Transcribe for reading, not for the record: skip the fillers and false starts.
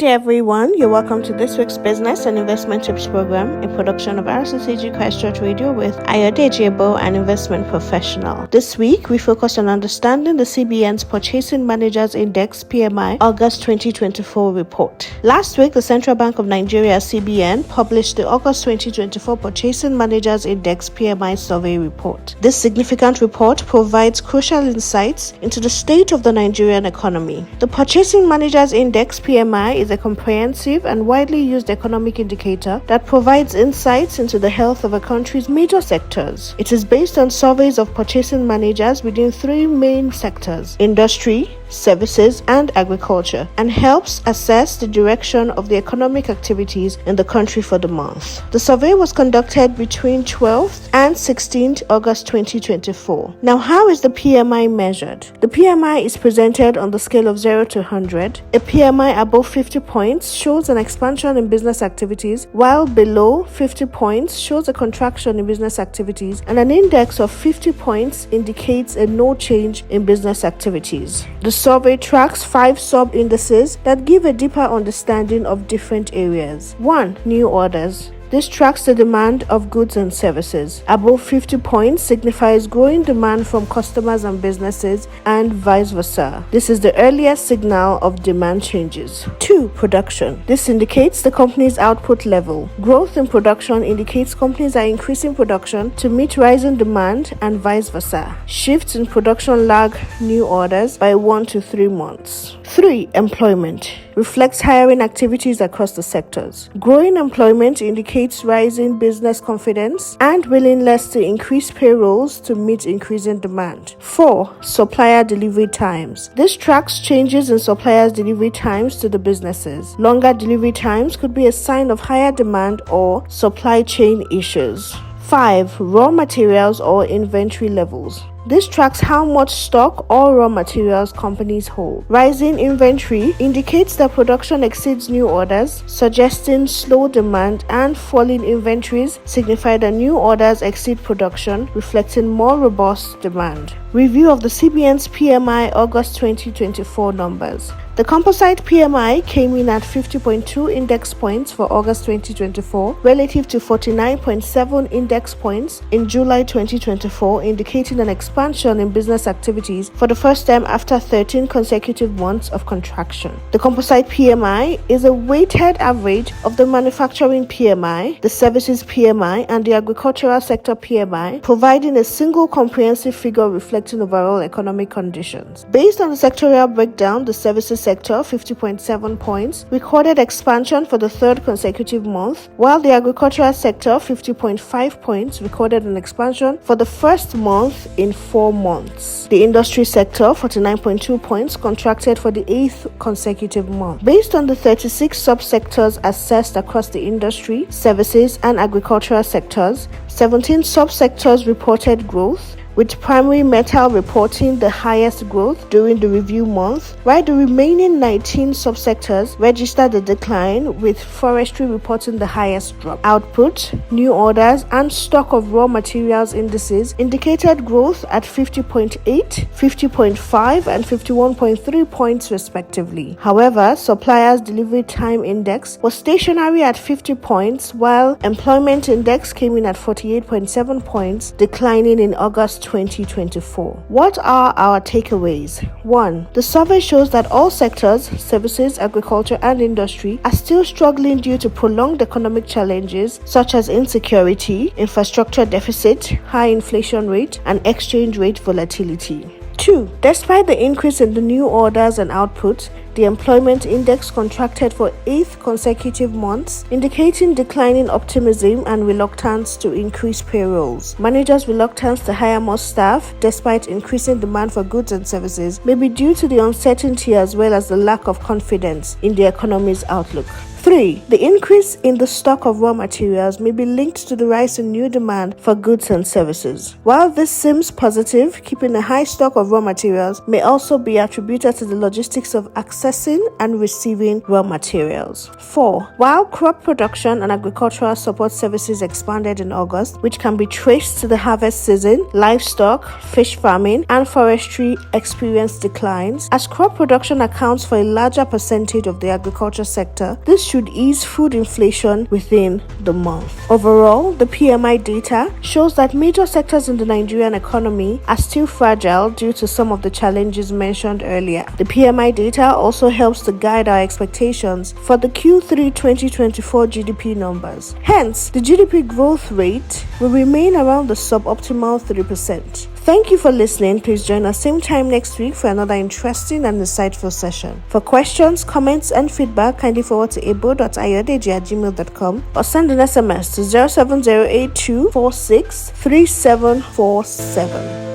day, everyone. You're welcome to this week's Business and Investment Tips program, a production of RCCG Christ Church Radio with Ayodeji Ebo, an investment professional. This week, we focus on understanding the CBN's Purchasing Managers Index PMI August 2024 report. Last week, the Central Bank of Nigeria (CBN) published the August 2024 Purchasing Managers Index PMI survey report. This significant report provides crucial insights into the state of the Nigerian economy. The Purchasing Managers Index PMI is a comprehensive and widely used economic indicator that provides insights into the health of a country's major sectors. It is based on surveys of purchasing managers within three main sectors: industry, services, and agriculture, and helps assess the direction of the economic activities in the country for the month. The survey was conducted between 12th and 16th August 2024. Now, how is the PMI measured? The PMI is presented on the scale of 0 to 100. A PMI above 50 points shows an expansion in business activities, while below 50 points shows a contraction in business activities, and an index of 50 points indicates a no change in business activities. The survey tracks 5 sub-indices that give a deeper understanding of different areas. 1. New orders. This tracks the demand of goods and services. Above 50 points signifies growing demand from customers and businesses, and vice versa. This is the earliest signal of demand changes. 2. Production. This indicates the company's output level. Growth in production indicates companies are increasing production to meet rising demand, and vice versa. Shifts in production lag new orders by 1 to 3 months. 3. Employment. Reflects hiring activities across the sectors. Growing employment indicates rising business confidence and willingness to increase payrolls to meet increasing demand. 4. Supplier delivery times. This tracks changes in suppliers' delivery times to the businesses. Longer delivery times could be a sign of higher demand or supply chain issues. 5. Raw materials or inventory levels. This tracks how much stock or raw materials companies hold. Rising inventory indicates that production exceeds new orders, suggesting slow demand, and falling inventories signify that new orders exceed production, reflecting more robust demand. Review of the CBN's PMI August 2024 numbers. The composite PMI came in at 50.2 index points for August 2024 relative to 49.7 index points in July 2024, indicating an expansion in business activities for the first time after 13 consecutive months of contraction. The composite PMI is a weighted average of the manufacturing PMI, the services PMI, and the agricultural sector PMI, providing a single comprehensive figure reflecting overall economic conditions. Based on the sectorial breakdown, the services sector, 50.7 points, recorded expansion for the third consecutive month, while the agricultural sector, 50.5 points, recorded an expansion for the first month in 4 months. The industry sector, 49.2 points, contracted for the 8th consecutive month. Based on the 36 subsectors assessed across the industry, services, and agricultural sectors, 17 subsectors reported growth, with primary metal reporting the highest growth during the review month, while the remaining 19 subsectors registered a decline, with forestry reporting the highest drop. Output, new orders, and stock of raw materials indices indicated growth at 50.8, 50.5, and 51.3 points respectively. However, suppliers' delivery time index was stationary at 50 points, while employment index came in at 48.7 points, declining in August 2024. What are our takeaways? 1. The survey shows that all sectors, services, agriculture, and industry, are still struggling due to prolonged economic challenges such as insecurity, infrastructure deficit, high inflation rate, and exchange rate volatility. 2. Despite the increase in the new orders and output, the employment index contracted for 8th consecutive months, indicating declining optimism and reluctance to increase payrolls. Managers' reluctance to hire more staff, despite increasing demand for goods and services, may be due to the uncertainty as well as the lack of confidence in the economy's outlook. 3. The increase in the stock of raw materials may be linked to the rise in new demand for goods and services. While this seems positive, keeping a high stock of raw materials may also be attributed to the logistics of access processing and receiving raw materials. 4. While crop production and agricultural support services expanded in August, which can be traced to the harvest season, livestock, fish farming, and forestry experienced declines. As crop production accounts for a larger percentage of the agriculture sector, this should ease food inflation within the month. Overall, the PMI data shows that major sectors in the Nigerian economy are still fragile due to some of the challenges mentioned earlier. The PMI data also helps to guide our expectations for the Q3 2024 GDP numbers. Hence, the GDP growth rate will remain around the suboptimal 3%. Thank you for listening. Please join us same time next week for another interesting and insightful session. For questions, comments, and feedback, kindly forward to ebo.ayodeji@gmail.com or send an SMS to 07082 463747.